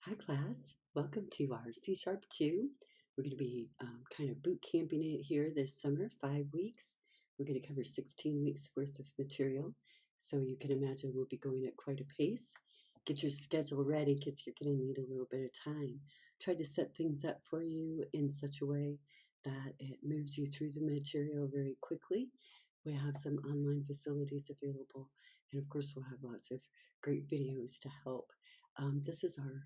Hi class, welcome to our C#2. We're going to be kind of boot camping it here this summer, 5 weeks. We're going to cover 16 weeks worth of material, so you can imagine we'll be going at quite a pace. Get your schedule ready because you're going to need a little bit of time. Try to set things up for you in such a way that it moves you through the material very quickly. We have some online facilities available, and of course we'll have lots of great videos to help. This is our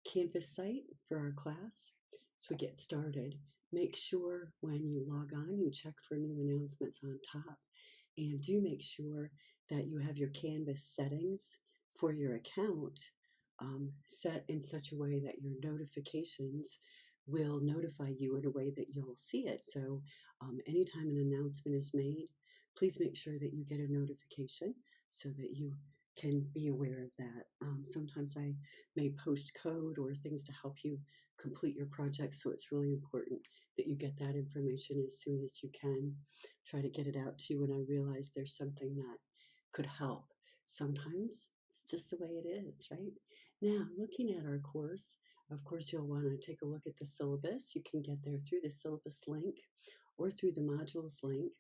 Canvas site for our class. So we get started. Make sure when you log on, you check for new announcements on top. And do make sure that you have your Canvas settings for your account set in such a way that your notifications will notify you in a way that you'll see it. So anytime an announcement is made, please make sure that you get a notification so that you can be aware of that. Sometimes I may post code or things to help you complete your project, so it's really important that you get that information as soon as you can. Try to get it out to you when I realize there's something that could help. Sometimes it's just the way it is, right? Now, looking at our course, of course, you'll want to take a look at the syllabus. You can get there through the syllabus link or through the modules link.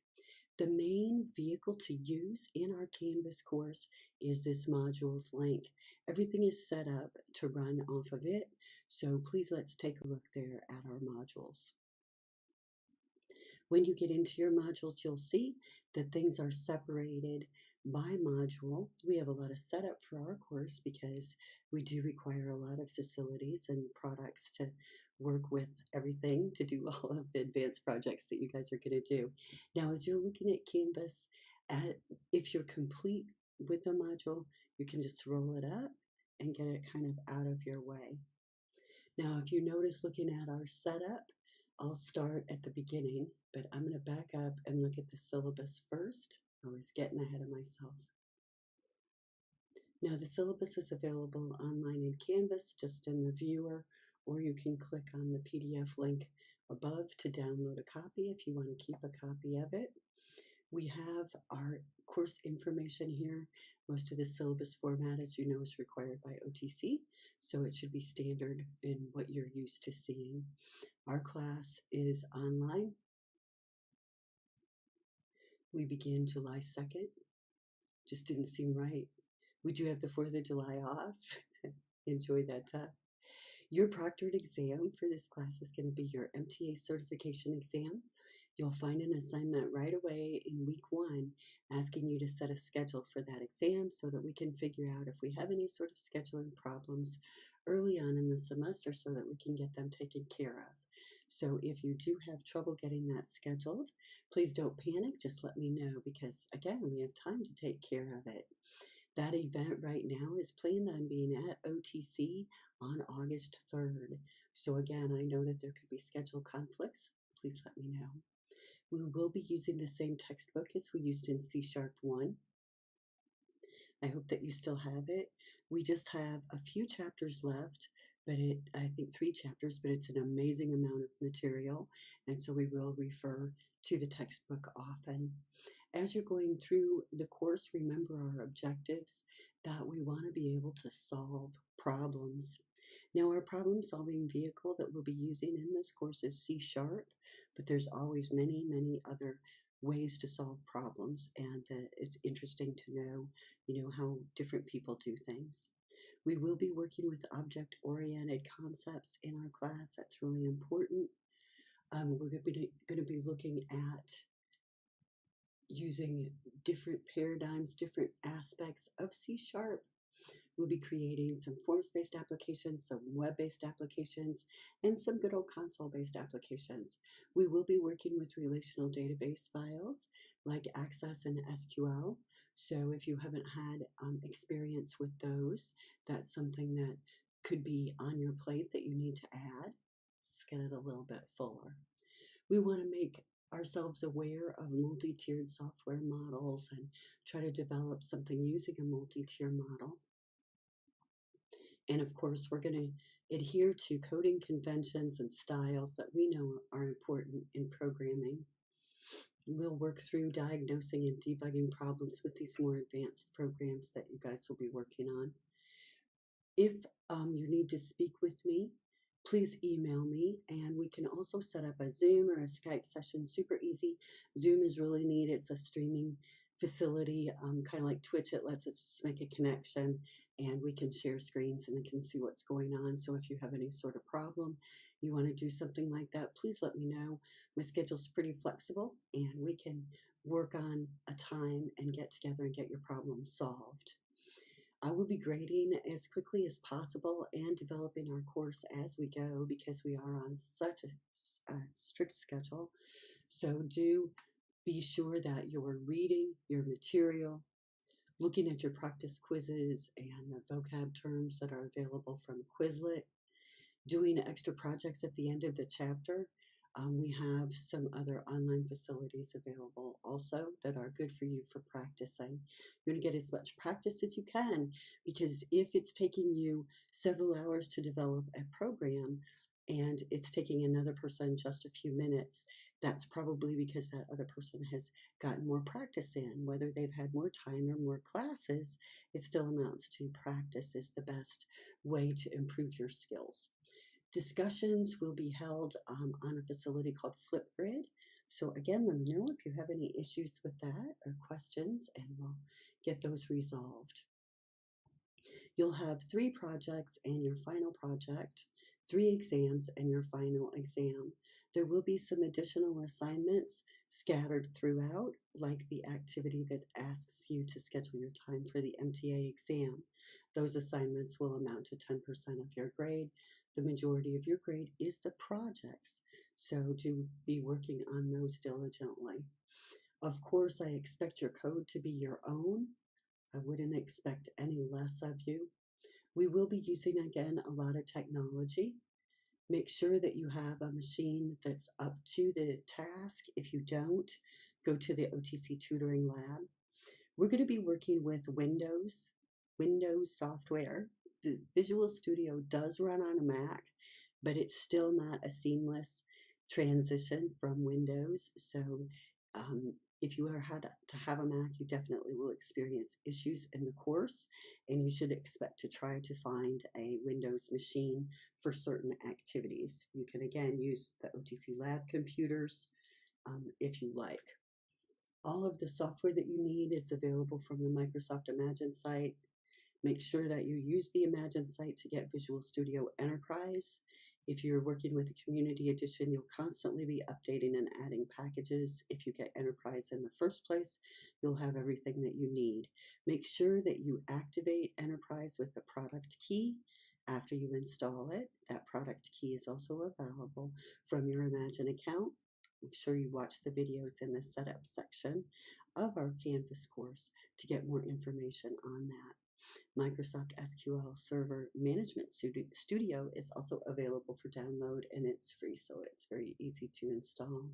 The main vehicle to use in our Canvas course is this modules link. Everything is set up to run off of it, so please let's take a look there at our modules. When you get into your modules, you'll see that things are separated by module. We have a lot of setup for our course because we do require a lot of facilities and products to work with everything to do all of the advanced projects that you guys are going to do. Now, as you're looking at Canvas, if you're complete with the module, you can just roll it up and get it kind of out of your way. Now, if you notice looking at our setup, I'll start at the beginning, but I'm going to back up and look at the syllabus first. I was getting ahead of myself. Now, the syllabus is available online in Canvas, just in the viewer, or you can click on the PDF link above to download a copy if you want to keep a copy of it. We have our course information here. Most of the syllabus format, as you know, is required by OTC, so it should be standard in what you're used to seeing. Our class is online. We begin July 2nd. Just didn't seem right. We do have the 4th of July off. Enjoy that time. Your proctored exam for this class is going to be your MTA certification exam. You'll find an assignment right away in week 1 asking you to set a schedule for that exam so that we can figure out if we have any sort of scheduling problems early on in the semester so that we can get them taken care of. So if you do have trouble getting that scheduled, please don't panic, just let me know because again, we have time to take care of it. That event right now is planned on being at OTC on August 3rd. So again, I know that there could be schedule conflicts. Please let me know. We will be using the same textbook as we used in C#1. I hope that you still have it. We just have a few chapters left, but I think 3 chapters, but it's an amazing amount of material, and so we will refer to the textbook often. As you're going through the course, remember our objectives, that we want to be able to solve problems. Now, our problem-solving vehicle that we'll be using in this course is C#, but there's always many, many other ways to solve problems, and it's interesting to know, how different people do things. We will be working with object-oriented concepts in our class. That's really important. We're going to be looking at using different paradigms, different aspects of C#. We'll be creating some forms-based applications, some web-based applications, and some good old console-based applications. We will be working with relational database files like Access and SQL. So if you haven't had experience with those, that's something that could be on your plate that you need to add. Let's get it a little bit fuller. We want to make ourselves aware of multi-tiered software models and try to develop something using a multi-tier model. And of course, we're going to adhere to coding conventions and styles that we know are important in programming. We'll work through diagnosing and debugging problems with these more advanced programs that you guys will be working on. If you need to speak with me, please email me, and we can also set up a Zoom or a Skype session. Super easy. Zoom is really neat. It's a streaming facility, kind of like Twitch. It lets us just make a connection, and we can share screens and we can see what's going on. So if you have any sort of problem, you want to do something like that, please let me know. My schedule's pretty flexible, and we can work on a time and get together and get your problem solved. I will be grading as quickly as possible and developing our course as we go because we are on such a strict schedule. So do be sure that you're reading your material, looking at your practice quizzes and the vocab terms that are available from Quizlet, doing extra projects at the end of the chapter. We have some other online facilities available also that are good for you for practicing. You're going to get as much practice as you can, because if it's taking you several hours to develop a program and it's taking another person just a few minutes, that's probably because that other person has gotten more practice in. Whether they've had more time or more classes, it still amounts to practice is the best way to improve your skills. Discussions will be held on a facility called Flipgrid. So again, let me know if you have any issues with that or questions, and we'll get those resolved. You'll have 3 projects and your final project, 3 exams and your final exam. There will be some additional assignments scattered throughout, like the activity that asks you to schedule your time for the MTA exam. Those assignments will amount to 10% of your grade. The majority of your grade is the projects, so do be working on those diligently. Of course, I expect your code to be your own. I wouldn't expect any less of you. We will be using, again, a lot of technology. Make sure that you have a machine that's up to the task. If you don't, go to the OTC Tutoring Lab. We're going to be working with Windows software. The Visual Studio does run on a Mac, but it's still not a seamless transition from Windows. So if you had to have a Mac, you definitely will experience issues in the course, and you should expect to try to find a Windows machine for certain activities. You can again use the OTC Lab computers if you like. All of the software that you need is available from the Microsoft Imagine site. Make sure that you use the Imagine site to get Visual Studio Enterprise. If you're working with a community edition, you'll constantly be updating and adding packages. If you get Enterprise in the first place, you'll have everything that you need. Make sure that you activate Enterprise with the product key after you install it. That product key is also available from your Imagine account. Make sure you watch the videos in the setup section of our Canvas course to get more information on that. Microsoft SQL Server Management Studio is also available for download, and it's free, so it's very easy to install.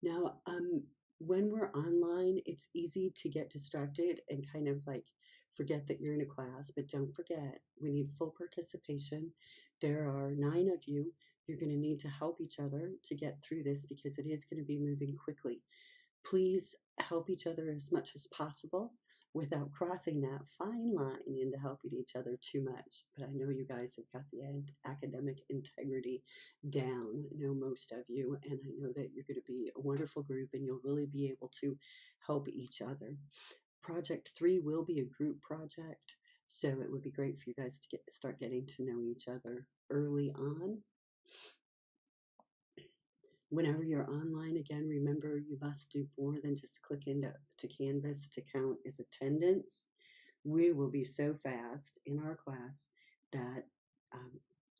Now, when we're online, it's easy to get distracted and kind of like forget that you're in a class, but don't forget, we need full participation. There are 9 of you. You're going to need to help each other to get through this because it is going to be moving quickly. Please help each other as much as possible without crossing that fine line into helping each other too much. But I know you guys have got the academic integrity down, I know most of you, and I know that you're going to be a wonderful group and you'll really be able to help each other. Project 3 will be a group project, so it would be great for you guys to start getting to know each other early on. Whenever you're online, again, remember you must do more than just click into Canvas to count as attendance. We will be so fast in our class that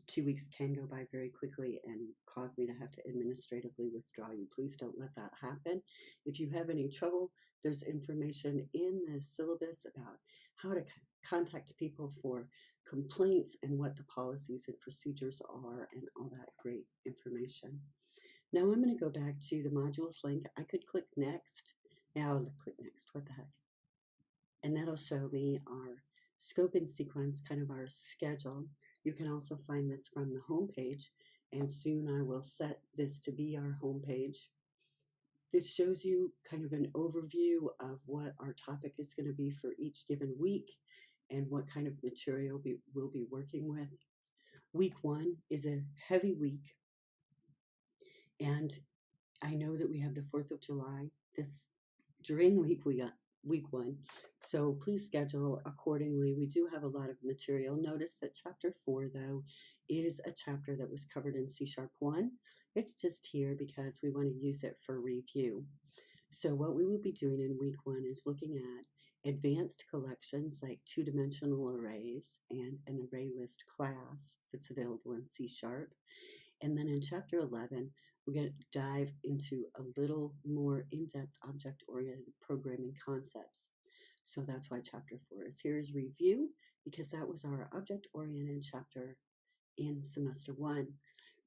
2 weeks can go by very quickly and cause me to have to administratively withdraw you. Please don't let that happen. If you have any trouble, there's information in the syllabus about how to contact people for complaints and what the policies and procedures are and all that great information. Now I'm going to go back to the modules link. I could click next. Now I'll click next. What the heck? And that'll show me our scope and sequence, kind of our schedule. You can also find this from the home page, and soon I will set this to be our home page. This shows you kind of an overview of what our topic is going to be for each given week, and what kind of material we'll be working with. Week 1 is a heavy week, and I know that we have the 4th of July during week 1, so please schedule accordingly. We do have a lot of material. Notice that chapter 4, though, is a chapter that was covered in C#1. It's just here because we want to use it for review. So what we will be doing in week 1 is looking at advanced collections like two-dimensional arrays and an array list class that's available in C#. And then in chapter 11, we're going to dive into a little more in-depth object-oriented programming concepts. So that's why chapter 4 is here as review, because that was our object-oriented chapter in semester 1.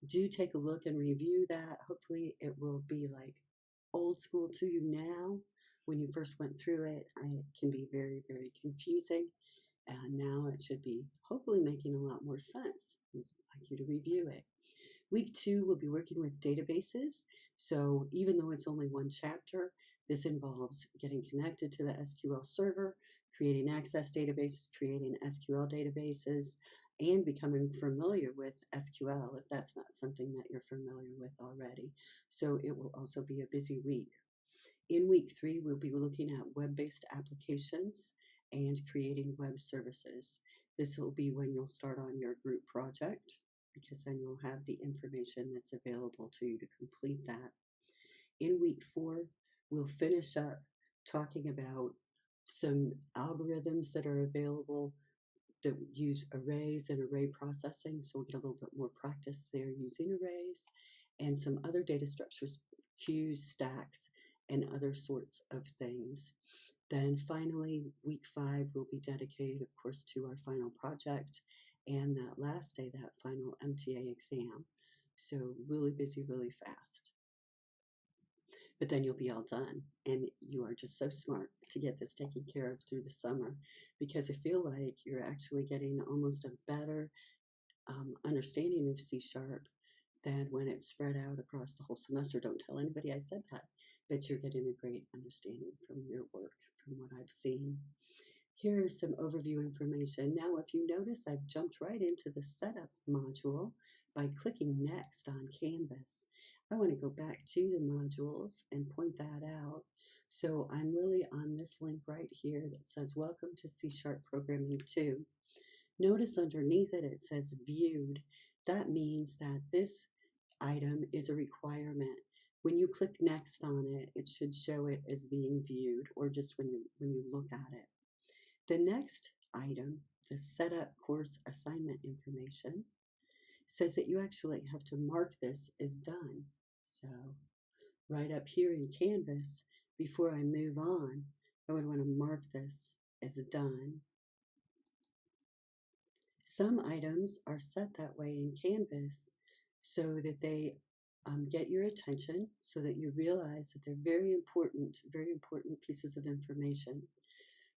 Do take a look and review that. Hopefully it will be like old school to you now. When you first went through it, it can be very, very confusing. And now it should be hopefully making a lot more sense. I'd like you to review it. Week 2, we'll be working with databases. So even though it's only one chapter, this involves getting connected to the SQL server, creating access databases, creating SQL databases, and becoming familiar with SQL if that's not something that you're familiar with already. So it will also be a busy week. In week 3, we'll be looking at web-based applications and creating web services. This will be when you'll start on your group project, because then you'll have the information that's available to you to complete that. In week 4, we'll finish up talking about some algorithms that are available that use arrays and array processing, so we'll get a little bit more practice there using arrays, and some other data structures, queues, stacks, and other sorts of things. Then finally, week 5 will be dedicated, of course, to our final project, and that last day, that final MTA exam. So really busy, really fast. But then you'll be all done, and you are just so smart to get this taken care of through the summer, because I feel like you're actually getting almost a better understanding of C# than when it's spread out across the whole semester. Don't tell anybody I said that, but you're getting a great understanding from your work, from what I've seen. Here's some overview information. Now, if you notice, I've jumped right into the setup module by clicking next on Canvas. I want to go back to the modules and point that out. So I'm really on this link right here that says Welcome to C# Programming 2. Notice underneath it, it says Viewed. That means that this item is a requirement. When you click next on it, it should show it as being viewed, or just when you look at it. The next item, the Setup Course Assignment Information, says that you actually have to mark this as done. So right up here in Canvas, before I move on, I would want to mark this as done. Some items are set that way in Canvas so that they get your attention, so that you realize that they're very important pieces of information.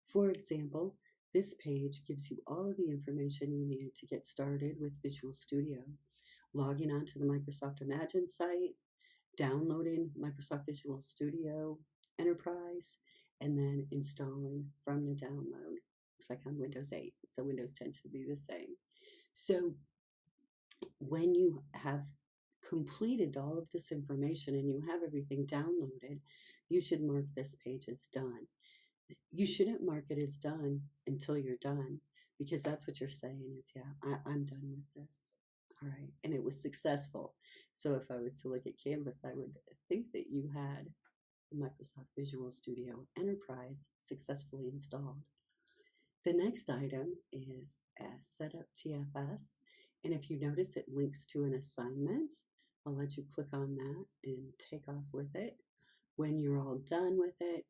For example, this page gives you all of the information you need to get started with Visual Studio. Logging onto the Microsoft Imagine site, downloading Microsoft Visual Studio Enterprise, and then installing from the download. Looks like on Windows 8, so Windows 10 should be the same. So when you have completed all of this information and you have everything downloaded, you should mark this page as done. You shouldn't mark it as done until you're done, because that's what you're saying is, yeah, I'm done with this. All right, and it was successful. So if I was to look at Canvas, I would think that you had Microsoft Visual Studio Enterprise successfully installed. The next item is Setup TFS, and if you notice, it links to an assignment. I'll let you click on that and take off with it. When you're all done with it,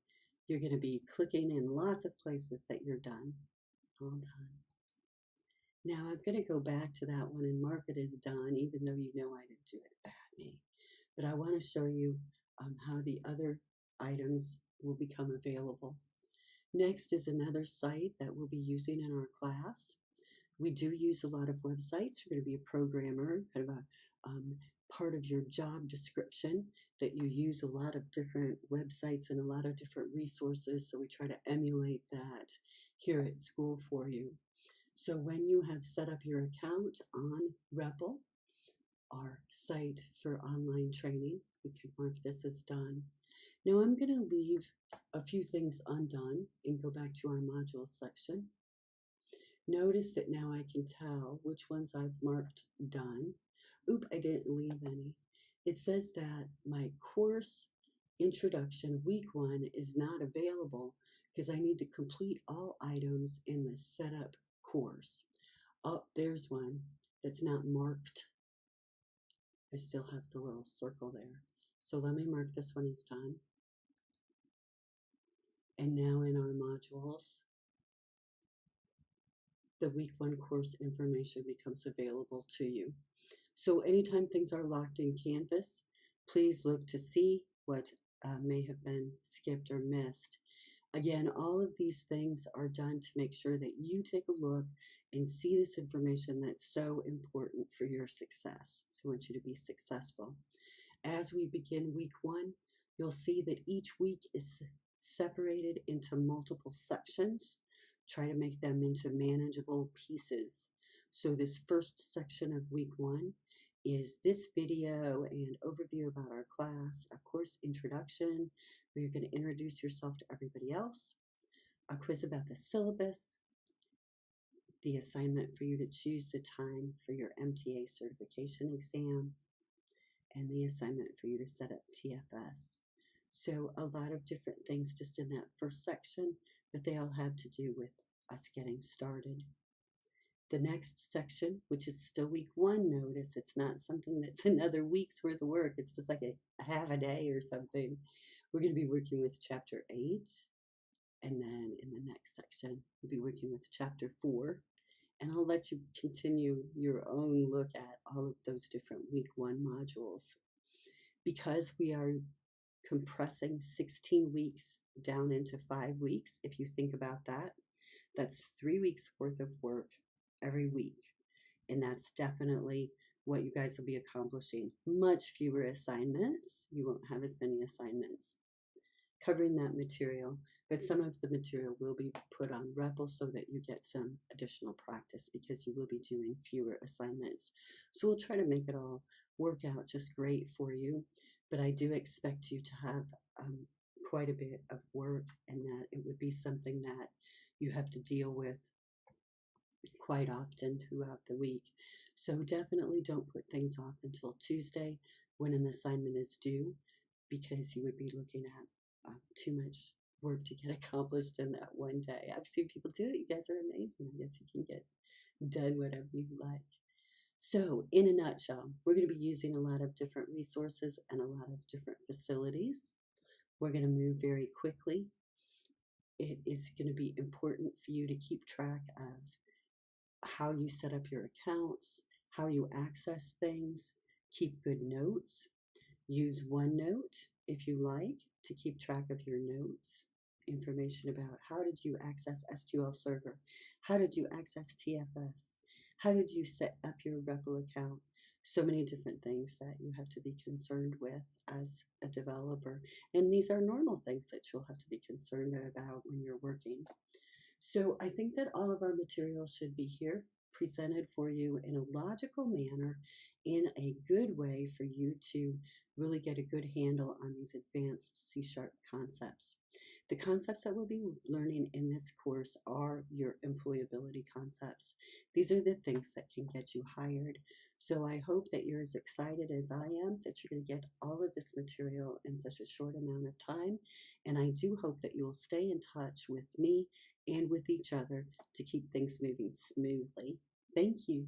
you're going to be clicking in lots of places that you're done, all done. Now I'm going to go back to that one and mark it as done, even though you know I didn't do it badly. But I want to show you how the other items will become available. Next is another site that we'll be using in our class. We do use a lot of websites. You're going to be a programmer, kind of a part of your job description, that you use a lot of different websites and a lot of different resources. So we try to emulate that here at school for you. So when you have set up your account on repl, our site for online training, we can mark this as done. Now I'm going to leave a few things undone and go back to our modules section. Notice that now I can tell which ones I've marked done. Oop, I didn't leave any. It says that my course introduction week 1 is not available because I need to complete all items in the setup course. Oh, there's one that's not marked. I still have the little circle there. So let me mark this one as done. And now in our modules, the week 1 course information becomes available to you. So anytime things are locked in Canvas, please look to see what may have been skipped or missed. Again, all of these things are done to make sure that you take a look and see this information that's so important for your success. So I want you to be successful. As we begin week 1, you'll see that each week is separated into multiple sections. Try to make them into manageable pieces. So this first section of week 1 is this video and overview about our class, a course introduction, where you're going to introduce yourself to everybody else, a quiz about the syllabus, the assignment for you to choose the time for your MTA certification exam, and the assignment for you to set up TFS. So a lot of different things just in that first section, but they all have to do with us getting started. The next section, which is still week 1, notice it's not something that's another week's worth of work. It's just like a half a day or something. We're going to be working with chapter 8. And then in the next section, we'll be working with chapter 4. And I'll let you continue your own look at all of those different week 1 modules. Because we are compressing 16 weeks down into 5 weeks, if you think about that, that's 3 weeks worth of work every week. And that's definitely what you guys will be accomplishing. Much fewer assignments. You won't have as many assignments covering that material, but some of the material will be put on repl so that you get some additional practice because you will be doing fewer assignments. So we'll try to make it all work out just great for you, but I do expect you to have quite a bit of work, and that it would be something that you have to deal with quite often throughout the week. So definitely don't put things off until Tuesday when an assignment is due, because you would be looking at too much work to get accomplished in that one day. I've seen people do it. You guys are amazing. I guess you can get done whatever you like. So in a nutshell, we're going to be using a lot of different resources and a lot of different facilities. We're going to move very quickly. It is going to be important for you to keep track of how you set up your accounts, how you access things, keep good notes. Use OneNote if you like to keep track of your notes, information about how did you access SQL Server, how did you access TFS, how did you set up your repl account. So many different things that you have to be concerned with as a developer. And these are normal things that you'll have to be concerned about when you're working. So I think that all of our material should be here, presented for you in a logical manner, in a good way for you to really get a good handle on these advanced C# concepts. The concepts that we'll be learning in this course are your employability concepts. These are the things that can get you hired. So I hope that you're as excited as I am that you're going to get all of this material in such a short amount of time. And I do hope that you will stay in touch with me and with each other to keep things moving smoothly. Thank you.